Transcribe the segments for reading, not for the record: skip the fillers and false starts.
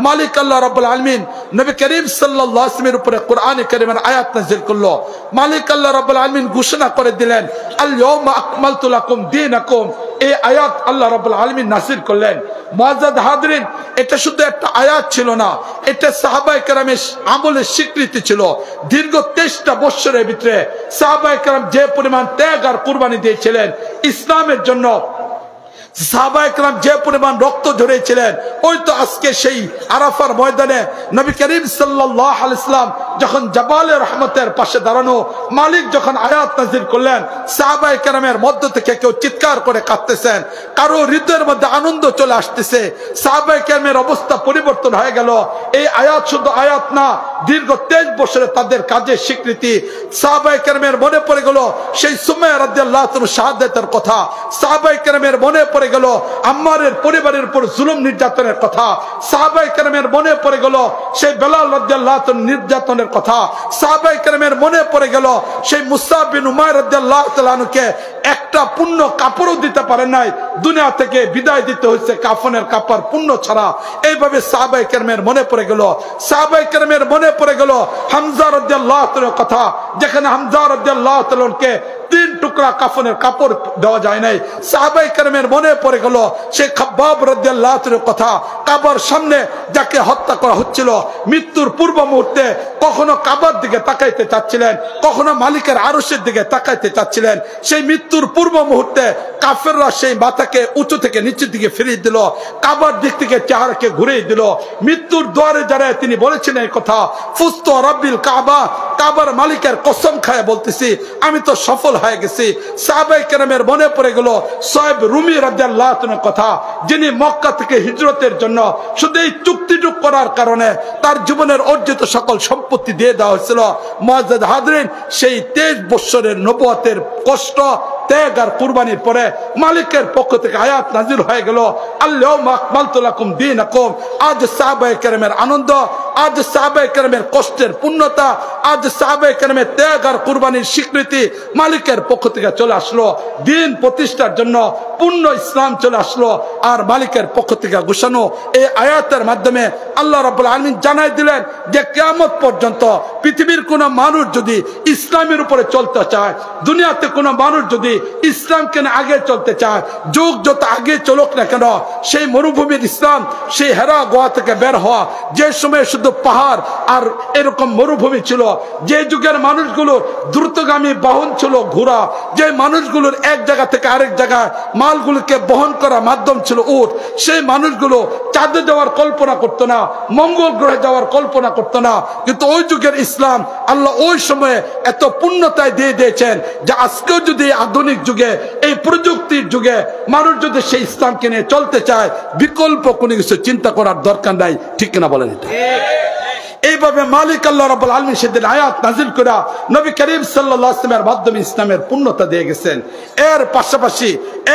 মালিক আল্লাহ রাব্বুল আলামিন নবী করিম সাল্লাল্লাহু আলাইহি ওয়াসাল্লামের উপরে কোরআনে কারীমের আয়াত নাযিল করলো। মালিক আল্লাহ রাব্বুল আলামিন ঘোষণা করে দিলেন, আল ইয়াউমা আকমালতু লাকুম দীনাকুম। এই আয়াত আল্লাহ রাব্বুল আলামিন নাযিল করলেন। মুআজ্জাদ হাজরিন, এটা শুধু একটা আয়াত ছিল না, এটা সাহাবায়ে কেরামের আমলের স্বীকৃতি ছিল। দীর্ঘ 23টা বছরের ভিতরে সাহাবায়ে কেরাম যে পরিমাণ ত্যাগ আর কুরবানি দিয়েছিলেন ইসলামের জন্য, সাহাবায়ে কেরাম যে পরিমাণ রক্ত ঝরিয়েছিলেন, ওই তো আজকে সেই আরাফার ময়দানে নবী করিম সাল্লাল্লাহু আলাইহি ওয়াসাল্লাম যখন জাবালে রহমতের পাশে দাঁড়ানো, মালিক যখন আয়াত নাযিল করলেন, সাহাবায়ে কেরামের মধ্য থেকে কেউ চিৎকার করে কাঁদতেছেন, কারো হৃদয়ের মধ্যে আনন্দ চলে আসতেছে। সাহাবায়ে কেরামের অবস্থা পরিবর্তন হয়ে গেল। এই আয়াত শুধু আয়াত না, দীর্ঘ 23 বছরে তাদের কাজের স্বীকৃতি। সাহাবায়ে কেরামের মনে পড়ে গেল সেই সুমাইয়া রাদিয়াল্লাহু তাআলা শাহাদাতের কথা। সাহাবায়ে কেরামের মনে পড়ে গেল আম্মারের পরিবারের উপর জুলুম নির্যাতনের কথা। সাহাবায়ে কেরামের মনে পড়ে গেল সেই বেলাল রাদিয়াল্লাহু তাআলা নির্যাতনের কথা। সাহাবায়ে কেরামের মনে পড়ে গেল সেই মুসআব বিন উমাইর রাদিয়াল্লাহু তাআলা আনহুকে একটা পূর্ণ কাপড়ও দিতে পারেন নাই, দুনিয়া থেকে বিদায় দিতে হয়েছে কাফনের কাপড় পূর্ণ ছাড়া। এইভাবে সাহাবায়ে কেরামের মনে পড়ে গেল। সাহাবায়ে কেরামের মনে পড়ে গেল হামজা রাদিয়াল্লাহু তাআলার কথা, যেখানে হামজা রাদিয়াল্লাহু তাআলাকে 3 টুকরা কাফনের কাপড় দেওয়া যায় নাই। সাহাবায়ে কেরামের মনে পড়ে গেল সেই খাব্বাব রাদিয়াল্লাহু তাআলার কথা, কাবার সামনে যাকে হত্যা করা হচ্ছিল, মৃত্যুর পূর্ব মুহূর্তে কখনো কাবার দিকে তাকাইতে চাচ্ছিলেন, কখনো মালিকের আরশের দিকে তাকাইতে চাচ্ছিলেন। সেই মৃত্যুর পূর্ব মুহূর্তে কাফেররা সেই মাথাকে উঁচু থেকে নিচের দিকে ফিরিয়ে দিল, কাবার দিক থেকে চেহারাকে ঘুরিয়ে দিল। মৃত্যুর দ্বারে দাঁড়ায় তিনি বলেছেন এই কথা, ফুস্তু রাব্বিল কাবা, কাবার মালিকের কসম খায় বলতেছি আমি তো সফল হয়ে গেছি। সাহাবায়ে কেরামের মনে পড়ে গেল সুহাইব রুমি রাদিয়াল্লাহু তাআলার কথা, যিনি মক্কা থেকে হিজরতের জন্য শুধু এই চুক্তিটুক করার কারণে তার জীবনের অর্জিত সকল সম্পত্তি দিয়ে দেওয়া হয়েছিল। মুআজ্জাদ হাজরিন, সেই 23 বছরের নবুয়তের কষ্ট, ত্যাগ আর কুরবানির পরে মালিকের পক্ষ থেকে আয়াত নাজিল হয়ে গেল, আল ইয়াউমা আকমালতু লাকুম দীনাকুম। আজ সাহাবায়ে কেরামের আনন্দ, আজ সাহাবায়ে কেরামের কষ্টের পূর্ণতা, আজ সাহাবায়ে কেরামের ত্যাগ আর কুরবানির স্বীকৃতি মালিকের পক্ষ থেকে চলে আসলো। দিন প্রতিষ্ঠার জন্য পূর্ণ ইসলাম চলে আসলো। আর মালিকের পক্ষ থেকে ঘোষণা এই আয়াতের মাধ্যমে আল্লাহ রাব্বুল আলামিন জানাই দিলেন যে কিয়ামত পর্যন্ত পৃথিবীর কোন মানুষ যদি ইসলামের উপরে চলতে চায়, দুনিয়াতে কোন মানুষ যদি ইসলামকে আগে চলতে চায়, যুগ যত আগে চলুক না কেন, সেই মরুভূমির ইসলাম, সেই হেরা গোয়া থেকে বের হওয়া, যে সময় শুধু পাহাড় আর এরকম মরুভূমি ছিল, যে যুগের মানুষগুলো দ্রুতগামী বাহন ছিল ঘোড়া, যে মানুষগুলোর এক জায়গা থেকে আরেক জায়গায় মালগুলোকে বহন করা মাধ্যম ছিল উট, সেই মানুষগুলো চাঁদে যাওয়ার কল্পনা করতো না, মঙ্গল গ্রহে যাওয়ার কল্পনা করতো না। কিন্তু ওই যুগের ইসলাম আল্লাহ ওই সময়ে এত পূর্ণতায় দিয়ে দিয়েছেন যে আজকেও যদি আধুনিক যুগে, এই প্রযুক্তির যুগে মানুষ যদি সেই ইসলামকে নিয়ে চলতে চায়, বিকল্প কোনো কিছু চিন্তা করার দরকার নাই। ঠিক কিনা বলেন? এটা এইভাবে মালিক আল্লাহ রাব্বুল আলামিন সেদিন আয়াত নাযিল করে নবী করিম সাল্লাল্লাহু আলাইহি ওয়াসাল্লামের মাধ্যমে ইসলামের পূর্ণতা দিয়ে গেছেন।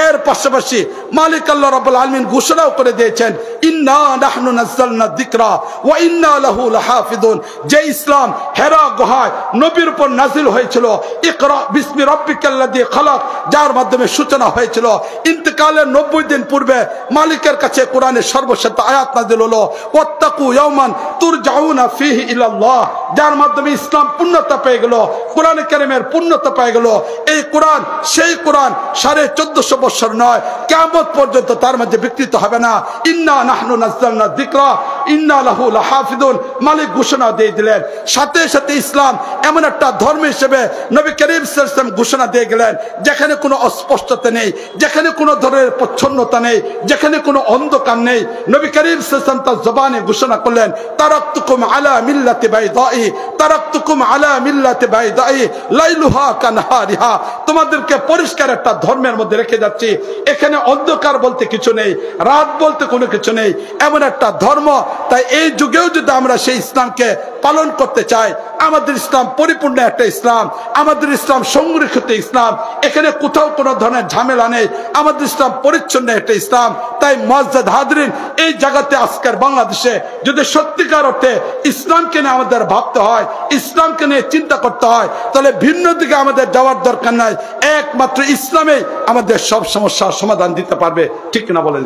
এর পাশাপাশি মালিক আল্লাহ রাব্বুল আলামিন ঘোষণাও করে দিয়েছেন, ইন্না নাহনু নাযালনা যিকরা ওয়া ইন্না লাহু লাহাফিজুন। যে ইসলাম হেরা গুহায় নবীর উপর নাযিল হয়েছিল, ইকরা বিসমি রাব্বিকাল্লাযী খালাক, যার মাধ্যমে সূচনা হয়েছিল। ইন্তেকালের 90 দিন পূর্বে মালিকের কাছে কোরআনের সর্বশেষ আয়াত নাযিল হলো, ওয়াত্তাকু ইয়াওমান তুরজাউনা ফিহি ইলাল্লাহ, যার মাধ্যমে ইসলাম পূর্ণতা পেয়ে গেল, কোরআন কারীমের পূর্ণতা পেয়ে গেল। এই কোরআন সেই কোরআন 1450 বছর নয়, কিয়ামত পর্যন্ত তার মধ্যে বিকৃত হবে না। ইন্না নাহনু নাযালনা যিকরা ইন্না লাহু লাহাফিজুন, মালিক ঘোষণা দিয়ে দিলেন। সাথে সাথে ইসলাম এমন একটা ধর্ম হিসেবে নবী করিম সাল্লাল্লাহু আলাইহি ওয়াসাল্লাম ঘোষণা দিয়ে গেলেন যেখানে কোনো অস্পষ্টতা নেই, যেখানে কোনো ধরনের প্রচ্ছন্নতা নেই, যেখানে কোনো অন্ধকার নেই। নবী করিম সাল্লাল্লাহু আলাইহি ওয়াসাল্লাম তার জবানে ঘোষণা করলেন, তারাকতুকুম আলা মিল্লাতি বাইদাই, তারাকতুকুম আলা মিল্লাতি বাইদাই লাইলুহা কানহারিহা, তোমাদেরকে পরিষ্কার একটা ধর্মের মধ্যে রেখে যাচ্ছি। এখানে অন্ধকার বলতে কিছু নেই, রাত বলতে কোনো কিছু নেই, এমন একটা ধর্ম। তাই এই যুগেও যদি আমরা সেই ইসলামকে পালন করতে চাই, আমাদের ইসলাম পরিপূর্ণ একটা ইসলাম, আমাদের ইসলাম সংরক্ষিত ইসলাম, এখানে কোথাও কোনো ধরনের ঝামেলা নেই, আমাদের ইসলাম পরিচ্ছন্ন একটা ইসলাম। তাই মুআজ্জাদ হাজরিন, এই জায়গাতে আজকের বাংলাদেশে যদি সত্যিকার অর্থে ইসলামকে নিয়ে আমাদের ভাবতে হয়, ইসলামকে নিয়ে চিন্তা করতে হয়, তাহলে ভিন্ন দিকে আমাদের যাওয়ার দরকার নাই। একমাত্র ইসলামে আমাদের সব সমস্যার সমাধান দিতে পারবে। ঠিক না বলেন?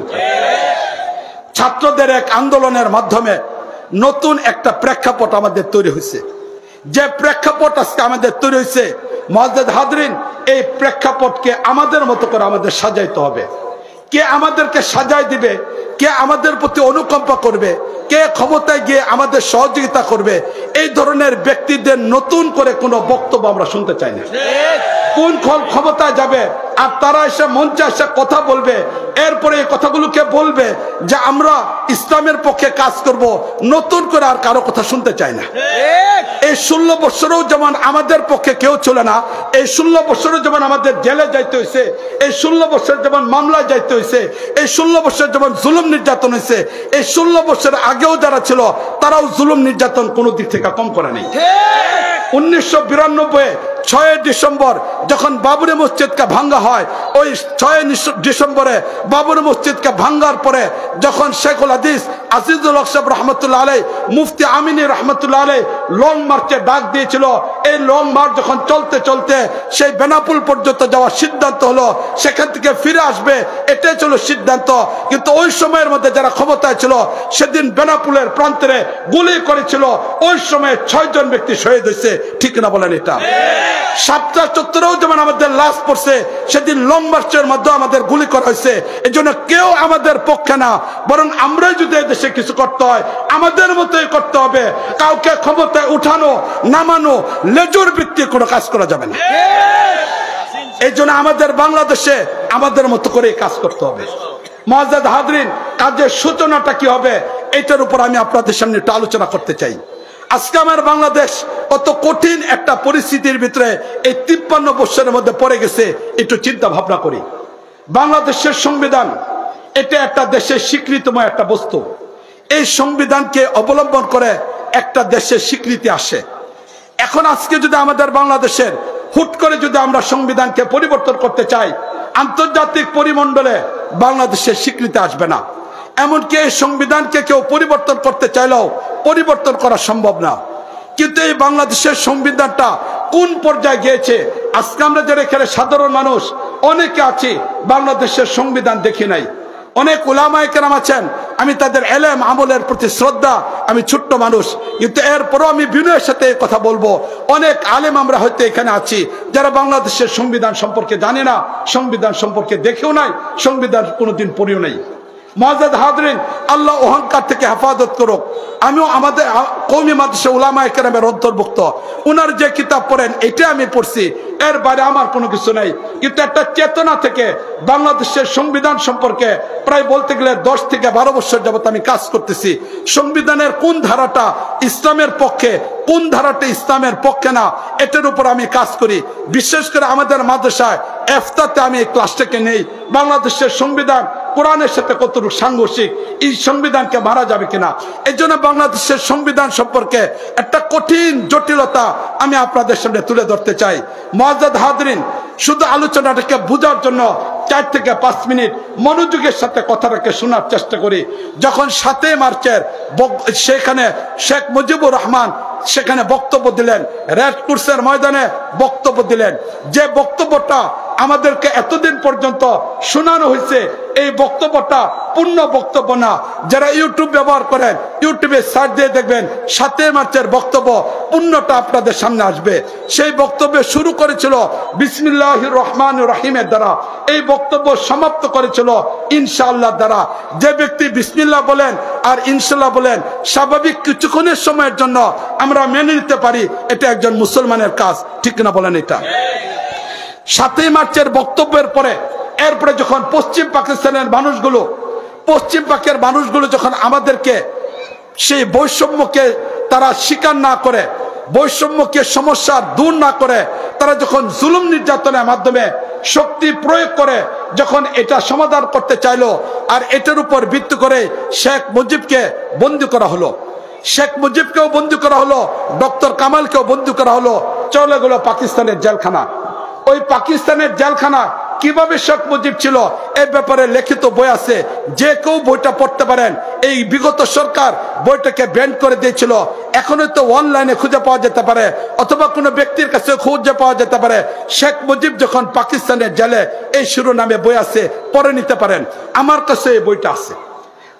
ছাত্রদের এক আন্দোলনের মাধ্যমে নতুন একটা প্রেক্ষাপট আমাদের তৈরি হয়েছে। যে প্রেক্ষাপট আজকে আমাদের তৈরি হয়েছে, মুআজ্জাজ হাজরিন, এই প্রেক্ষাপটকে আমাদের মতো করে আমাদের সাজাইতে হবে। কে আমাদেরকে সাজাই দিবে, কে আমাদের প্রতি অনুকম্পা করবে, কে ক্ষমতায় গিয়ে আমাদের সহযোগিতা করবে, এই ধরনের ব্যক্তিদের নতুন করে কোনো বক্তব্য আমরা শুনতে চাই না। কোন ক্ষমতায় যাবে আর তারা এসে মঞ্চে এসে কথা বলবে, এরপরে এই কথাগুলোকে বলবে যে আমরা ইসলামের পক্ষে কাজ করব, নতুন করে আর কারো কথা শুনতে চাই না। এই 16 বছরেও যেমন আমাদের পক্ষে কেউ ছিল না, এই 16 বছরেও যেমন আমাদের জেলে যাইতে হয়েছে, এই 16 বছর যেমন মামলায় যাইতে হয়েছে, এই 16 বছর যেমন জুলুম নির্যাতন হয়েছে, এই 16 বছর আগেও যারা ছিল তারাও জুলুম নির্যাতন কোনো দিক থেকে কম করে নেই। 1992 6 ডিসেম্বর যখন বাবরি মসজিদকে ভাঙ্গা হয়, ওই 6 ডিসেম্বরে বাবরি মসজিদকে ভাঙ্গার পরে যখন শেখুল হাদিস আজিজুল হক সাহেব রহমতুল্লাহ আলাই, মুফতি আমিনী রহমতুল্লাহ আলাই লং মার্চে ডাক দিয়েছিল। এই লং মার্চ যখন চলতে চলতে সেই বেনাপুল পর্যন্ত যাওয়ার সিদ্ধান্ত হলো, সেখান থেকে ফিরে আসবে, এটাই ছিল সিদ্ধান্ত। কিন্তু ওই সময়ের মধ্যে যারা ক্ষমতায় ছিল সেদিন বেনাপুলের প্রান্তরে গুলি করেছিল, ওই সময় 6 জন ব্যক্তি শহীদ হয়েছে। ঠিক না বলেন? এটা সাতটা চত্বরেও যেমন আমাদের লাশ পড়ছে, সেদিন লং মার্চের মধ্যে আমাদের গুলি করা হয়েছে। এই জন্য কেউ আমাদের পক্ষে না, বরং আমরাই যদি দেশে কিছু করতে হয় আমাদের মতোই করতে হবে। কাউকে ক্ষমতায় উঠানো নামানো লেজুর ভিত্তিক কোনো কাজ করা যাবে না। এই জন্য আমাদের বাংলাদেশে আমাদের মতো করে কাজ করতে হবে। মুআজ্জাজ হাজরিন, কাজের সূচনাটা কি হবে এটার উপর আমি আপনাদের সামনে একটু আলোচনা করতে চাই। আজকে আমার বাংলাদেশ কত কঠিন একটা পরিস্থিতির ভিতরে এই 53 বছরের মধ্যে পড়ে গেছে, একটু চিন্তা ভাবনা করি। বাংলাদেশের সংবিধান এটা একটা দেশের স্বীকৃতময় একটা বস্তু। এই সংবিধানকে অবলম্বন করে একটা দেশের স্বীকৃতি আসে। এখন আজকে যদি আমাদের বাংলাদেশের হুট করে যদি আমরা সংবিধানকে পরিবর্তন করতে চাই, আন্তর্জাতিক পরিমণ্ডলে বাংলাদেশের স্বীকৃতি আসবে না। এমনকি এই সংবিধানকে কেউ পরিবর্তন করতে চাইলেও পরিবর্তন করা সম্ভব না। কিন্তু এই বাংলাদেশের সংবিধানটা কোন পর্যায়ে গিয়েছে, আজকে আমরা যারা এখানে সাধারণ মানুষ অনেকে আছি বাংলাদেশের সংবিধান দেখি নাই। অনেক উলামায়ে কেরাম আছেন, আমি তাদের এলেম আমলের প্রতি শ্রদ্ধা, আমি ছোট্ট মানুষ, কিন্তু এরপরও আমি বিনয়ের সাথে কথা বলবো। অনেক আলেম আমরা হয়তো এখানে আছি যারা বাংলাদেশের সংবিধান সম্পর্কে জানে না, সংবিধান সম্পর্কে দেখেও নাই, সংবিধান কোনোদিন পড়েও নাই। মুআজ্জাজ হাজরিন, আল্লাহ অহংকার থেকে হেফাজত করুক। আমিও আমাদের কওমি মাদ্রাসা উলামায়ে কেরামের অন্তর্ভুক্ত, উনার যে কিতাব পড়েন এটা আমি পড়ছি, এর বাইরে আমার কোনো কিছু নাই। কিন্তু একটা চেতনা থেকে বাংলাদেশের সংবিধান সম্পর্কে প্রায় বলতে গেলে 10 থেকে 12 বছর যাবত আমি কাজ করতেছি। সংবিধানের কোন ধারাটা ইসলামের পক্ষে, কোন ধারাটা ইসলামের পক্ষে না, এটার উপর আমি কাজ করি। বিশেষ করে আমাদের মাদ্রাসায় ইফতাতে আমি এই ক্লাসটাকে নেই, বাংলাদেশের সংবিধান কোরআনের সাথে কতটুকু সাংঘর্ষিক, এই সংবিধানকে মারা যাবে কিনা। এই জন্য বাংলাদেশের সংবিধান সম্পর্কে একটা কঠিন জটিলতা আমি আপনাদের সামনে তুলে ধরতে চাই। মুআজ্জাজ হাজরিন, শুধু আলোচনাটাকে বোঝার জন্য 4 থেকে 5 মিনিট মনোযোগের সাথে কথাটাকে শোনার চেষ্টা করি। যখন 7 মার্চের সেখানে শেখ মুজিবুর রহমান সেখানে বক্তব্য দিলেন, রেড কোর্সের ময়দানে বক্তব্য দিলেন, যে বক্তব্যটা আমাদেরকে এতদিন পর্যন্ত শোনানো হয়েছে, এই বক্তব্যটা পূর্ণ বক্তব্য না। যারা ইউটিউব ব্যবহার করেন, ইউটিউবে সার্চ দিয়ে দেখবেন 7 মার্চের বক্তব্য পূর্ণটা আপনাদের সামনে আসবে। সেই বক্তব্য শুরু করেছিল বিসমিল্লাহির রহমানির রহিমের দ্বারা, এই বক্তব্য সমাপ্ত করেছিল ইনশাআল্লাহ দ্বারা। যে ব্যক্তি বিসমিল্লাহ বলেন আর ইনশাআল্লাহ বলেন, স্বাভাবিক কিছুক্ষণের সময়ের জন্য আমরা মেনে নিতে পারি, এটা একজন মুসলমানের কাজ। ঠিক না বলেন? এটা 7 মার্চের বক্তব্যের পরে এরপরে যখন পশ্চিম পাকিস্তানের মানুষগুলো যখন আমাদেরকে সেই বৈষম্যকে তারা স্বীকার না করে, বৈষম্যকে সমস্যার দূর না করে, তারা যখন জুলুম নির্যাতনের মাধ্যমে শক্তি প্রয়োগ করে যখন এটা সমাধান করতে চাইলো, আর এটার উপর ভিত্তি করে শেখ মুজিবকে বন্দী করা হলো, শেখ মুজিবকেও বন্দী করা হলো, ডক্টর কামালকেও বন্দী করা হলো, চলে গেল পাকিস্তানের জেলখানা। ওই পাকিস্তানের জেলখানা কিভাবে শেখ মুজিব ছিল এই ব্যাপারে লিখিত বই আছে, যে কেউ বইটা পড়তে পারেন। এই বিগত সরকার বইটাকে ব্যান করে দিয়েছিল, এখনো তো অনলাইনে খুঁজে পাওয়া যেতে পারে, অথবা কোনো ব্যক্তির কাছে খুঁজে পাওয়া যেতে পারে। শেখ মুজিব যখন পাকিস্তানের জেলে, এই শিরোনামে বই আছে, পড়ে নিতে পারেন। আমার কাছে এই বইটা আছে।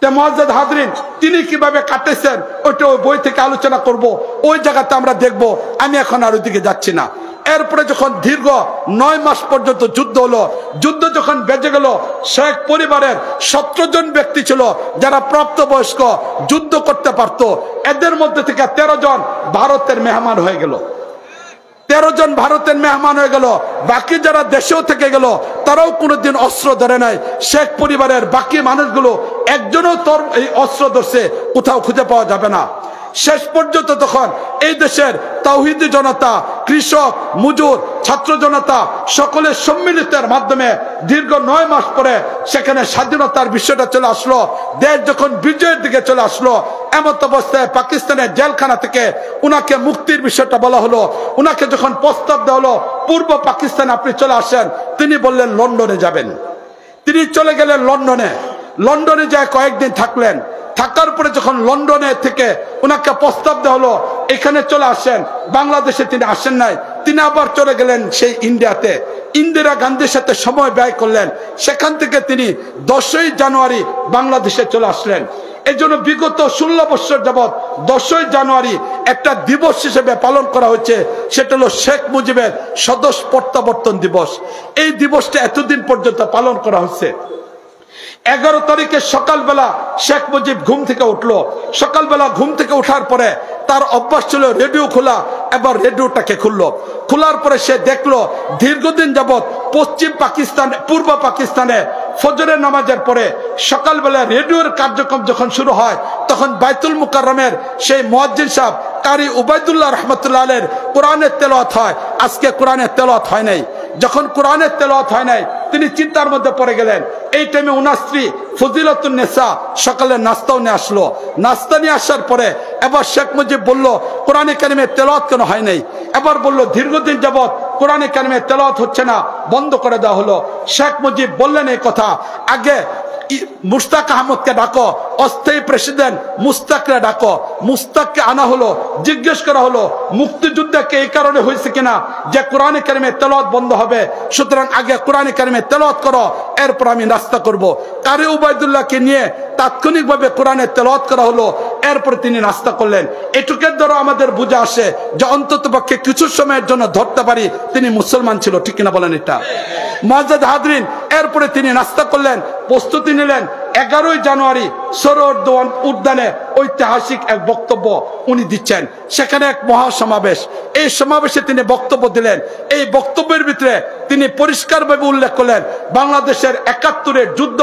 মুআজ্জাজ হাজরিন, তিনি কিভাবে কাটেছেন ওইটা ওই বই থেকে আলোচনা করব, ওই জায়গাতে আমরা দেখব। আমি এখন আর ওইদিকে যাচ্ছি না। এরপরে যখন দীর্ঘ 9 মাস পর্যন্ত যুদ্ধ হলো, যুদ্ধ যখন বেজে গেল, শেখ পরিবারের 17 জন ব্যক্তি ছিল যারা প্রাপ্তবয়স্ক, যুদ্ধ করতে পারত। এদের মধ্যে থেকে 13 জন ভারতের মেহমান হয়ে গেল। 13 জন ভারতের মেহমান হয়ে গেল। বাকি যারা দেশেও থেকে গেল তারাও কোনোদিন অস্ত্র ধরে নাই। শেখ পরিবারের বাকি মানুষগুলো একজনও তোর এই অস্ত্র ধরছে কোথাও খুঁজে পাওয়া যাবে না। শেষ পর্যন্ত তখন এই দেশের তাওহীদি জনতা, কৃষক, মজুর, ছাত্র জনতা সকলের সম্মিলিতের মাধ্যমে দীর্ঘ 9 মাস পরে সেখানে স্বাধীনতার বিষয়টা চলে আসলো। দেশ যখন বিজয়ের দিকে চলে আসলো, এমন অবস্থায় পাকিস্তানের জেলখানা থেকে উনাকে মুক্তির বিষয়টা বলা হলো। উনাকে যখন প্রস্তাব দেওয়া হলো পূর্ব পাকিস্তানে আপনি চলে আসেন, তিনি বললেন লন্ডনে যাবেন। তিনি চলে গেলেন লন্ডনে। লন্ডনে যায় কয়েকদিন থাকলেন। থাকার পরে যখন লন্ডনে থেকে উনাকে প্রস্তাব দেওয়া হলো এখানে চলে আসেন, বাংলাদেশে তিনি আসেন নাই। তিনি আবার চলে গেলেন সেই ইন্ডিয়াতে। ইন্দিরা গান্ধীর সাথে সময় ব্যয় করলেন। সেখান থেকে তিনি 10ই জানুয়ারি বাংলাদেশে চলে আসলেন। এই জন্য বিগত 16 বছর যাবৎ 10ই জানুয়ারি একটা দিবস হিসেবে পালন করা হচ্ছে। সেটা হলো শেখ মুজিবের স্বদেশ প্রত্যাবর্তন দিবস। এই দিবসটা এতদিন পর্যন্ত পালন করা হচ্ছে। 11 তারিখে সকালবেলা শেখ মুজিব ঘুম থেকে উঠলো। সকালবেলা ঘুম থেকে ওঠার পরে তার অভ্যাস ছিল রেডিও খোলা। এবার রেডিওটাকে খুললো। খোলার পরে সে দেখলো দীর্ঘদিন যাবৎ পশ্চিম পাকিস্তান, পূর্ব পাকিস্তানে ফজরের নামাজের পরে সকালবেলা রেডিওর কার্যক্রম যখন শুরু হয়, তখন বাইতুল মুকাররমের সেই মুয়াজ্জিন সাহেব কারি উবাইদুল্লাহ রহমতুল্লাহ আলাইহির কোরআনের তেলাওয়াত হয়। আজকে কোরআনের তেলাওয়াত হয় নাই। যখন কোরআনের তেলাওয়াত হয় নাই, তিনি চিন্তার মধ্যে পড়ে গেলেন। এই টাইমে উনার স্ত্রী ফজিলাতুন নেসা সকালে নাস্তাও নিয়ে আসলো। নাস্তা নিয়ে আসার পরে এবার শেখ মুজিব বলল, কোরআনে কারিমের তেলাওয়াত কেন হয় নাই? এবার বলল, দীর্ঘদিন যাবৎ কোরআনে কারিমের তেলাওয়াত হচ্ছে না, বন্ধ করে দেওয়া হলো। শেখ মুজিব বললেন এই কথা, আগে মুশতাক আহমদকে ডাকো, অস্থায়ী প্রেসিডেন্ট মুস্তাককে ডাকো। মুস্তাককে আনা হলো। জিজ্ঞেস করা হলো মুক্তিযুদ্ধকে এই কারণে হয়েছে কিনা যে কোরআনে কারিমের তেলাওয়াত বন্ধ হবে, সুতরাং আগে কোরআনে কারিমের তেলাওয়াত করো, এরপর আমি নাস্তা করব। কারি উবাইদুল্লাহকে নিয়ে তাৎক্ষণিকভাবে কোরআনের তেলাওয়াত করা হলো। এরপর তিনি নাস্তা করলেন। এটুকের দ্বারা আমাদের বুঝে আসে যে অন্তত পক্ষে কিছু সময়ের জন্য ধরতে পারি তিনি মুসলমান ছিল। ঠিক কিনা বলেন এটা? মুআজ্জাজ হাজরিন, এরপরে তিনি নাস্তা করলেন, প্রস্তুতি নিলেন। 11ই জানুয়ারি সরোয়ার উদ্যানে ঐতিহাসিক এক বক্তব্য উনি দিচ্ছেন। সেখানে এক মহাসমাবেশ। এই সমাবেশে তিনি বক্তব্য দিলেন। এই বক্তব্যের ভিতরে তিনি পরিষ্কারভাবে উল্লেখ করলেন বাংলাদেশের 71-এর যুদ্ধ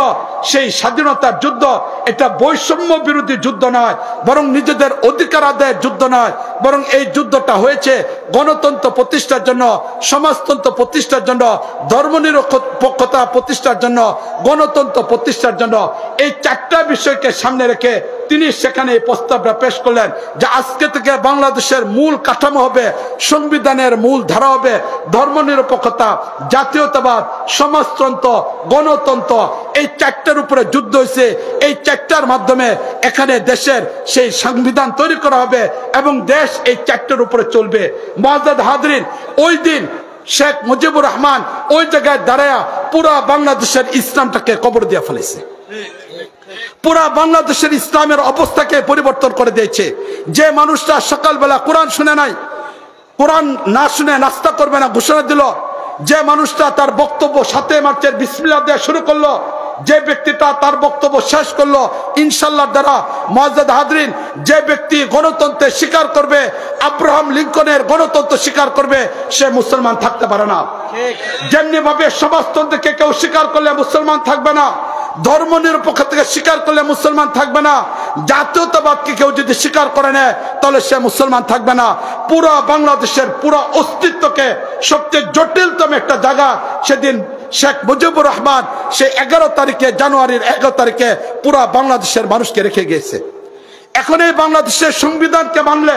সেই স্বাধীনতার যুদ্ধ, এটা বৈষম্য বিরোধী যুদ্ধ নয়, বরং নিজেদের অধিকার আদায়ের যুদ্ধ নয়, বরং এই যুদ্ধটা হয়েছে গণতন্ত্র প্রতিষ্ঠার জন্য, সমাজতন্ত্র প্রতিষ্ঠার জন্য, ধর্মনিরপেক্ষতা প্রতিষ্ঠার জন্য, গণতন্ত্র প্রতিষ্ঠার জন্য। এই 4টা বিষয়কে সামনে রেখে তিনি সেখানে এই প্রস্তাবটা পেশ করলেন যে আজকে থেকে বাংলাদেশের মূল কাঠামো হবে, সংবিধানের মূল ধারা হবে ধর্মনিরপেক্ষতা, জাতীয়তাবাদ, সমাজতন্ত্র, গণতন্ত্র। এই 4টার উপরে যুদ্ধ হয়েছে। এই 4টার মাধ্যমে এখানে দেশের সেই সংবিধান তৈরি করা হবে এবং দেশ এই 4টার উপরে চলবে। মুআজ্জাজ হাজরিন, ওই দিন শেখ মুজিবুর রহমান ওই জায়গায় দাঁড়ায়া পুরা বাংলাদেশের ইসলামটাকে কবর দিয়ে ফেলেছে। পুরা বাংলাদেশের ইসলামের অবস্থাকে পরিবর্তন করে দিয়েছে। যে মানুষটা সকালবেলা কোরআন শুনে নাই, কোরআন না শুনে নাস্তা করবে না ঘোষণা দিল, যে মানুষটা তার বক্তব্য 7 মার্চের বিসমিল্লাহ দিয়ে শুরু করলো, যে ব্যক্তিটা তার বক্তব্য শেষ করলো ইনশাআল্লাহ দ্বারা, মুআজ্জাজ হাজরিন, যে ব্যক্তি গণতন্ত্রের স্বীকার করবে, আব্রাহাম লিঙ্কনের গণতন্ত্র স্বীকার করবে, সে মুসলমান থাকতে পারে না। যেমনি ভাবে সমাজতন্ত্রকে কেউ স্বীকার করলে মুসলমান থাকবে না, ধর্মনিরপেক্ষতাকে স্বীকার করলে মুসলমান থাকবে না, জাতীয়তাবাদকে কেউ যদি স্বীকার করে নেয় তাহলে সে মুসলমান থাকবে না। পুরো বাংলাদেশের পুরো অস্তিত্বকে সবচেয়ে জটিলতম একটা জায়গা সেদিন শেখ মুজিবুর রহমান সে 11 তারিখে, জানুয়ারির 11 তারিখে পুরো বাংলাদেশের মানুষকে রেখে গিয়েছে। এখন এই বাংলাদেশের সংবিধানকে মানলে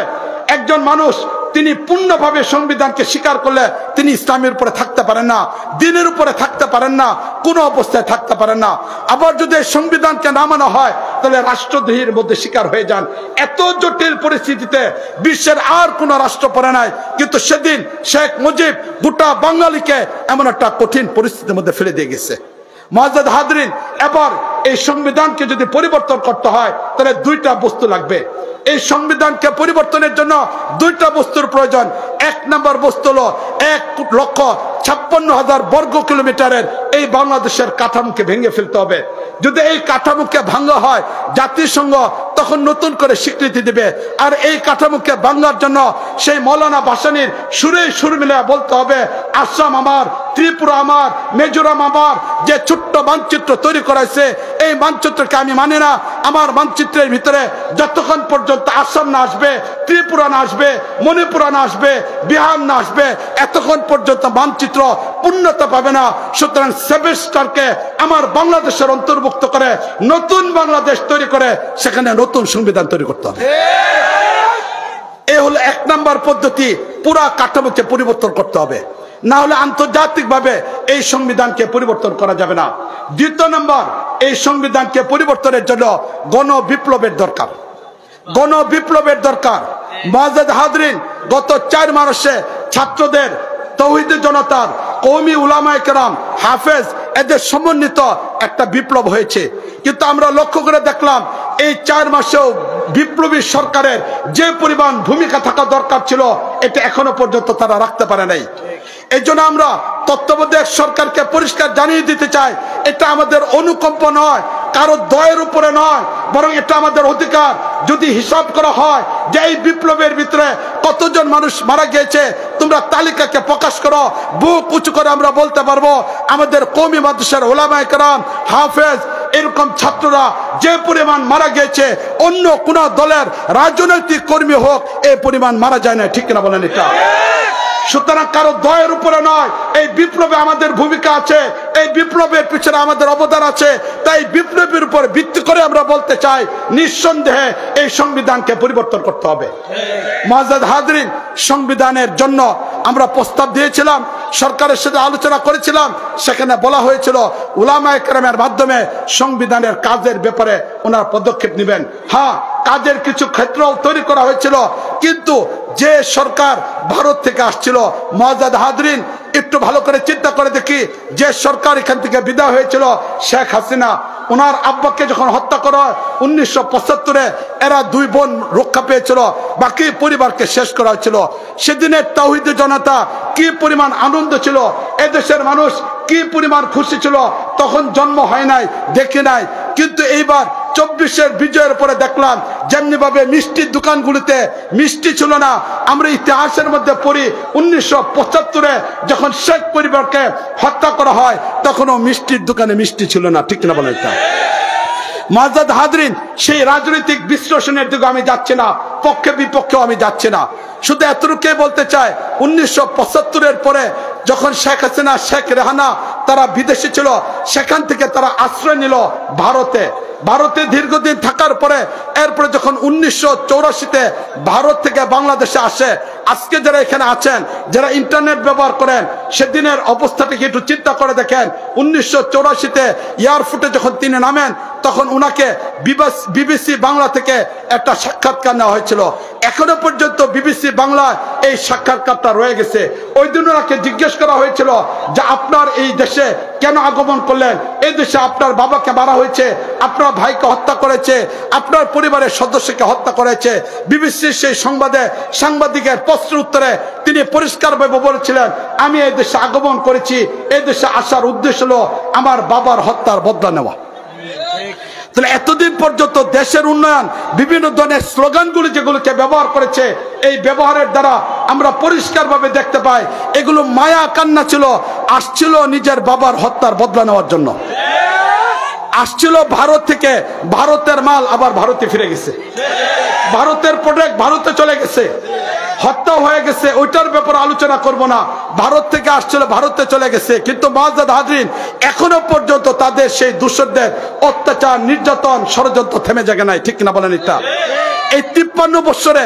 একজন মানুষ তিনি পূর্ণভাবে সংবিধানকে স্বীকার করলে তিনি ইসলামের উপরে থাকতে পারেন না, দ্বীনের উপরে থাকতে পারেন না, কোনো অবস্থায় থাকতে পারেন না। আবার যদি সংবিধানকে না মানা হয় তাহলে রাষ্ট্রদ্রোহীর মধ্যে শিকার হয়ে যান। এত জটিল পরিস্থিতিতে বিশ্বের আর কোন রাষ্ট্র পড়ে নাই, কিন্তু সেদিন শেখ মুজিব গোটা বাঙালিকে এমন একটা কঠিন পরিস্থিতির মধ্যে ফেলে দিয়ে গেছে। মুআজ্জাজ হাজরিন, এবার এই সংবিধানকে যদি পরিবর্তন করতে হয় তাহলে দুইটা বস্তু লাগবে। এই সংবিধানকে পরিবর্তনের জন্য দুইটা বস্তুর প্রয়োজন। এক নম্বর বস্তু হলো 1,56,000 বর্গ কিলোমিটারের এই বাংলাদেশের কাঠামোকে ভেঙে ফেলতে হবে। যদি এই কাঠামোকে ভাঙা হয় জাতিসংঘ তখন নতুন করে স্বীকৃতি দিবে। আর এই কাঠামোকে ভাঙার জন্য সেই মৌলানা ভাসানীর সুরে সুর মিলে বলতে হবে, আসাম আমার, ত্রিপুরা আমার, মিজোরাম আমার। যে ছোট্ট মানচিত্র তৈরি করেছে এই মানচিত্রকে আমি মানি না। আমার মানচিত্রের ভিতরে যতক্ষণ পর্যন্ত আসাম না আসবে, ত্রিপুরা না আসবে, মণিপুর না আসবে, বিহার না আসবে, এতক্ষণ পর্যন্ত মানচিত্র পূর্ণতা পাবে না। সুতরাং সেভেস্টারকে আমার বাংলাদেশের অন্তর্ভুক্ত করে নতুন বাংলাদেশ তৈরি করে সেখানে নতুন সংবিধান তৈরি করতে হবে। এই হলো এক নম্বর পদ্ধতি, পুরা কাঠামোকে পরিবর্তন করতে হবে, না হলে আন্তর্জাতিকভাবে এই সংবিধানকে পরিবর্তন করা যাবে না। দ্বিতীয় নম্বর, এই সংবিধানকে পরিবর্তনের জন্য গণবিপ্লবের দরকার। গণবিপ্লবের দরকার। মুআজ্জাজ হাজরিন, গত 4 মাসে ছাত্রদের, তৌহিদি জনতার, কওমি উলামায়ে কেরাম, হাফেজ এদের সমন্বিত একটা বিপ্লব হয়েছে। কিন্তু আমরা লক্ষ্য করে দেখলাম এই 4 মাসেও বিপ্লবী সরকারের যে পরিমাণ ভূমিকা থাকা দরকার ছিল এটা এখনো পর্যন্ত তারা রাখতে পারে নাই। এই জন্য আমরা তত্ত্বাবধায়ক সরকারকে পরিষ্কার জানিয়ে দিতে চাই, এটা আমাদের অনুকম্প নয়, কারো দয়ের উপরে নয়, বরং এটা আমাদের অধিকার। যদি হিসাব করা হয় যে এই বিপ্লবের ভিতরে কতজন মানুষ মারা গিয়েছে, তোমরা তালিকাকে প্রকাশ করো, বুক উঁচু করে আমরা বলতে পারবো আমাদের কওমি মাদ্রাসার উলামায়ে কেরাম, হাফেজ এরকম ছাত্ররা যে পরিমাণ মারা গিয়েছে অন্য কোন দলের রাজনৈতিক কর্মী হোক এই পরিমাণ মারা যায় না। ঠিক কিনা বলেন? এটা সুতরাং কারো দয়ের উপরে নয়, এই বিপ্লবে আমাদের ভূমিকা আছে, এই বিপ্লবের পিছনে আমাদের অবদান আছে। তাই বিপ্লবের উপর ভিত্তি করে আমরা বলতে চাই নিঃসন্দেহে এই সংবিধানকে পরিবর্তন করতে হবে। মুআজ্জাজ হাজরিন, সংবিধানের জন্য আমরা প্রস্তাব দিয়েছিলাম, সরকারের সাথে আলোচনা করেছিলাম, সেখানে বলা হয়েছিল উলামায়ে কেরামের মাধ্যমে সংবিধানের কাজের ব্যাপারে ওনারা পদক্ষেপ নেবেন। হ্যাঁ, কাজের কিছু ক্ষেত্র তৈরি করা হয়েছিল, কিন্তু যে সরকার ভারত থেকে আসছিল, মুআজ্জাজ হাজরিন একটু ভালো করে চিন্তা করে দেখি, যে সরকার এখান থেকে বিদায় হয়েছিল শেখ হাসিনা, ওনার আব্বাকে যখন হত্যা করা হয় 1975-এ, এরা 2 বোন রক্ষা পেয়েছিল, বাকি পরিবারকে শেষ করা হয়েছিল। সেদিনের তাওহীদি জনতা কি পরিমাণ আনন্দ ছিল, এদেশের মানুষ কি পরিমাণ খুশি ছিল, তখন জন্ম হয় নাই, দেখি নাই। কিন্তু এইবার 24-এর বিজয়ের পরে দেখলাম যেমনি ভাবে মিষ্টির দোকানগুলিতে মিষ্টি ছিল না। আমরা ইতিহাসের মধ্যে পড়ি 1975-এ যখন শেখ পরিবারকে হত্যা করা হয় তখনও মিষ্টির দোকানে মিষ্টি ছিল না। ঠিক না বলেন? এটা মুআজ্জাজ হাজরিন, সেই রাজনৈতিক বিশ্লেষণের দিকে আমি যাচ্ছি না, পক্ষে বিপক্ষেও আমি যাচ্ছি না, শুধু এতটুকুই বলতে চাই 1975-এর পরে যখন শেখ হাসিনা, শেখ রেহানা তারা বিদেশে ছিল, সেখান থেকে তারা আশ্রয় নিল ভারতে। ভারতে দীর্ঘদিন থাকার পরে এরপরে যখন 1984-তে ভারত থেকে বাংলাদেশে আসে, আজকে যারা এখানে আছেন, যারা ইন্টারনেট ব্যবহার করেন, সেদিনের অবস্থাটাকে একটু চিন্তা করে দেখেন। 1984-তে এয়ারপোর্টে যখন তিনি নামেন তখন উনাকে বিবিসি বাংলা থেকে একটা সাক্ষাৎকার নেওয়া হয়েছিল। এখনো পর্যন্ত বিবিসি বাংলায় এই সাক্ষাৎকারটা রয়ে গেছে। ওই দিন ওনাকে জিজ্ঞেস করা হয়েছিল যে আপনার এই দেশে কেন আগমন করলেন, এই দেশে আপনার বাবাকে মারা হয়েছে, আপনার ভাইকে হত্যা করেছে, আপনার পরিবারের সদস্যকে হত্যা করেছে। বিবিসির সেই সংবাদে সাংবাদিকের প্রশ্নের উত্তরে তিনি পরিষ্কারভাবে বলেছিলেন, আমি এই দেশে আগমন করেছি, এই দেশে আসার উদ্দেশ্য হলো আমার বাবার হত্যার বদলা নেওয়া। তাহলে এতদিন পর্যন্ত দেশের উন্নয়ন বিভিন্ন ধরনের স্লোগানগুলি যেগুলোকে ব্যবহার করেছে, এই ব্যবহারের দ্বারা আমরা পরিষ্কারভাবে দেখতে পাই এগুলো মায়া কান্না ছিল। আসছিল নিজের বাবার হত্যার বদলা নেওয়ার জন্য, আসছিল ভারত থেকে, ভারতের মাল আবার ভারতে ফিরে গেছে, ভারতের প্রোডাক্ট ভারতে চলে গেছে, হত্যা হয়ে গেছে, ওইটার ব্যাপারে আলোচনা করব না। ভারত থেকে আসছিল, ভারতে চলে গেছে। কিন্তু মুআজ্জাজ হাজরিন, এখনো পর্যন্ত তাদের সেই দূষরদের অত্যাচার, নির্যাতন, ষড়যন্ত্র থেমে যায় নাই। ঠিক না বলেন? এটা এই 53 বছরে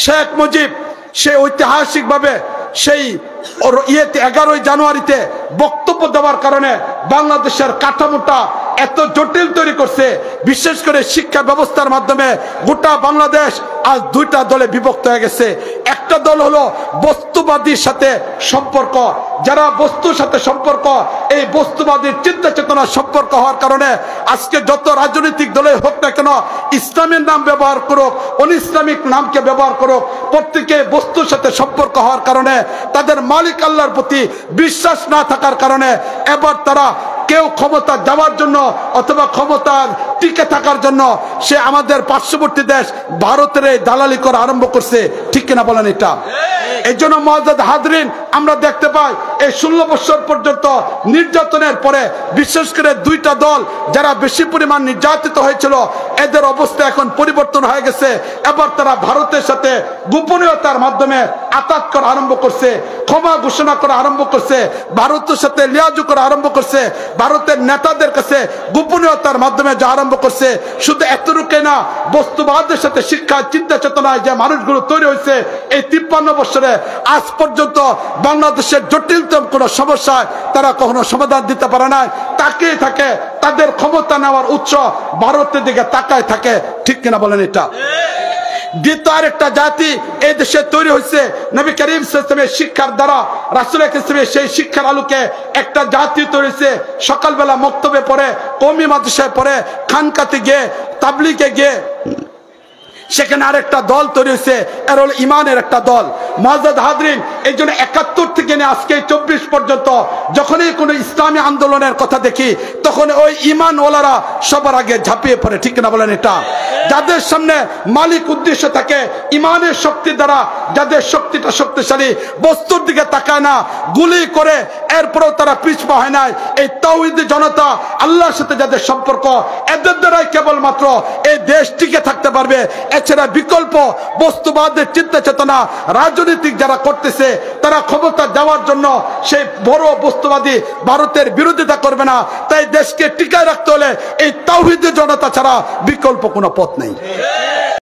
শেখ মুজিব সেই ঐতিহাসিক ভাবে সেই 11ই জানুয়ারিতে বক্তব্য দেওয়ার কারণে বাংলাদেশের কাঠামোটা এত জটিল তৈরি করছে। বিশেষ করে শিক্ষা ব্যবস্থার মাধ্যমে গোটা বাংলাদেশ আজ 2টা দলে বিভক্ত হয়ে গেছে। একটা দল হলো বস্তুবাদী বস্তুবাদীর সাথে সম্পর্ক, যারা বস্তুর সাথে সম্পর্ক, এই বস্তুবাদীর চিন্তা চেতনার সম্পর্ক হওয়ার কারণে আজকে যত রাজনৈতিক দলে হোক না কেন, ইসলামের নাম ব্যবহার করুক, অন ইসলামিক নামকে ব্যবহার করুক, প্রত্যেকে বস্তুর সাথে সম্পর্ক হওয়ার কারণে, তাদের মালিক আল্লাহর প্রতি বিশ্বাস না থাকার কারণে এবার তারা কেউ ক্ষমতা যাওয়ার জন্য অথবা ক্ষমতার টিকে থাকার জন্য সে আমাদের পার্শ্ববর্তী দেশ ভারতের এই দালালি করা আরম্ভ করছে। ঠিক কিনা বলেন? এটা এই জন্য মুআজ্জাজ হাজরিন, আমরা দেখতে পাই এই 16 বছর পর্যন্ত নির্যাতনের পরে বিশেষ করে দুইটা দল যারা বেশি পরিমাণ নির্যাতিত হয়েছিল, এদের অবস্থা এখন পরিবর্তন হয়ে গেছে। এবার তারা ভারতের সাথে গোপনীয়তার মাধ্যমে আতাত করা আরম্ভ করছে, ক্ষমা ঘোষণা করা আরম্ভ করছে, ভারতের সাথে লিয়াজু করা আরম্ভ করছে, ভারতের নেতাদের কাছে গোপনীয়তার মাধ্যমে যা আরম্ভ করছে। শুধু এতটুকু না, বস্তুবাদের সাথে শিক্ষা চিন্তা চেতনায় যে মানুষগুলো তৈরি হয়েছে এই 53 বছরে আজ পর্যন্ত বাংলাদেশের জটিলতম কোন সমস্যায় তারা কখনো সমাধান দিতে পারে না। তাকিয়ে থাকে, তাদের ক্ষমতা নেওয়ার উৎস ভারতের দিকে তাকায় থাকে। ঠিক কিনা বলেন? এটা দ্বিতীয় আরেকটা জাতি এই দেশে তৈরি হয়েছে নবী করিম সাল্লাল্লাহু আলাইহি ওয়াসাল্লামের শিক্ষার দ্বারা, রাসূল ইসলামের সেই শিক্ষার আলোকে একটা জাতি তৈরি হয়েছে। সকালবেলা মক্তবে পড়ে, কওমি মাদ্রাসায় পড়ে, খানকাতে গিয়ে, তাবলীগে গিয়ে সেখানে আরেকটা দল তৈরি হয়েছে, এর হল ইমানের একটা দল। মুআজ্জাজ হাজরিন, এই জন্য 71 থেকে নিয়ে আজকে 24 পর্যন্ত যখনই কোনো ইসলামী আন্দোলনের কথা দেখি তখন ওই ইমানওয়ালারা সবার আগে ঝাঁপিয়ে পড়ে। ঠিক না বলেন? এটা যাদের সামনে মালিক উদ্দেশ্য থাকে, ইমানের শক্তি দ্বারা যাদের শক্তিটা শক্তিশালী, বস্তুর দিকে তাকায় না, গুলি করে এরপরেও তারা পিছপা হয় নাই। এই তাওহীদি জনতা, আল্লাহর সাথে যাদের সম্পর্ক, এদের দ্বারাই কেবলমাত্র এই দেশ টিকে থাকতে পারবে। এছাড়া বিকল্প বস্তুবাদের চিন্তা চেতনা রাজনৈতিক যারা করতেছে, তারা ক্ষমতা যাওয়ার জন্য সেই বড় বস্তুবাদী ভারতের বিরোধিতা করবে না। তাই দেশকে টিকায় রাখতে হলে এই তাওহীদি জনতা ছাড়া বিকল্প কোনো পথ নেই।